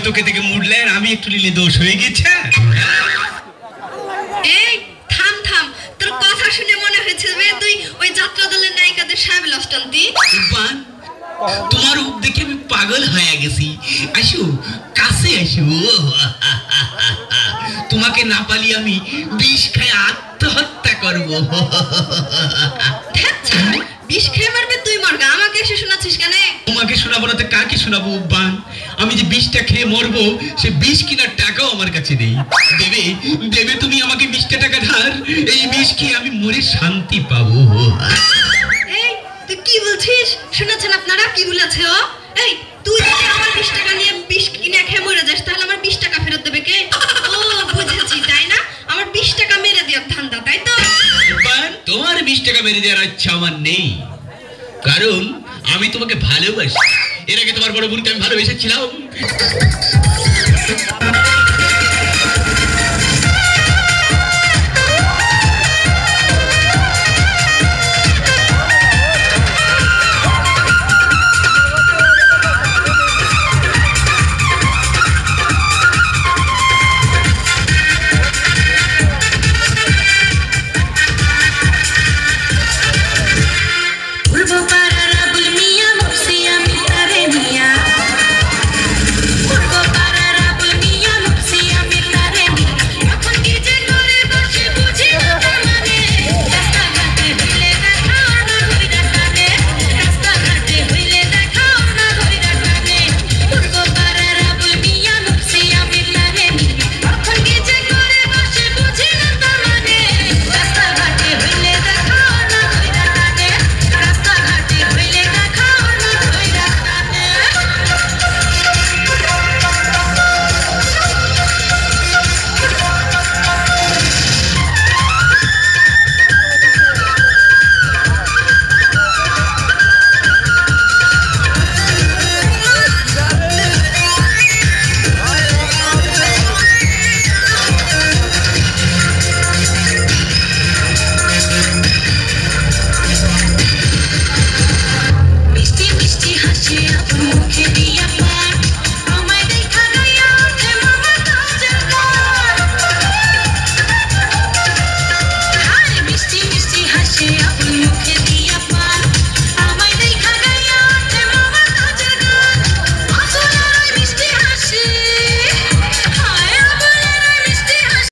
তোকে থেকে মুড়লে আর আমি একটু নিলে দোষ হয়ে গেছে। এই থাম থাম, তোর কথা শুনে মনে হচ্ছে তুই ওই যাত্রা দলের নায়িকাদের সাহেব অষ্টন্তি। তোমার রূপ দেখে আমি পাগল হয়ে গেছি। আসো কাছে আসো। তোমাকে না পালি আমি বিষ খাই আত্মহত্যা করবো। বিষ খেয়ে মারবে তুই মরগা, আমাকে এসে শোনাচ্ছিস কেন? তোমাকে শোনাবো না তো কাকে শোনাবো বান? আমি যে বিষটা খেয়ে মরবো সে বিষ কেনার টাকাও আমার কাছে নেই। দেবে দেবে তুমি আমাকে 20টা টাকা ধার, এই বিষ খেয়ে আমি মরে শান্তি পাবো। এই তুই কি বলছিস? শুনেছেন আপনারা কি বলেছে ও? এই তুই যদি আমার 20 টাকা নিয়ে বিষ কিনে খেয়ে মরে যাস তাহলে আমার 20 টাকা ফেরত দেবে কে? ও বুঝেছি, তাই না? আমার 20 টাকা মেরে দেওয়ার ধান্দা, তাই তো? তোমার 20 টাকা মেরে দেওয়ার ইচ্ছা আমার নেই, কারণ আমি তোমাকে ভালোবাসি। এর আগে তোমার বড় বোনকে আমি ভালোবেসেছিলাম। মিষ্টি মিষ্টি হাসি আপন মুখে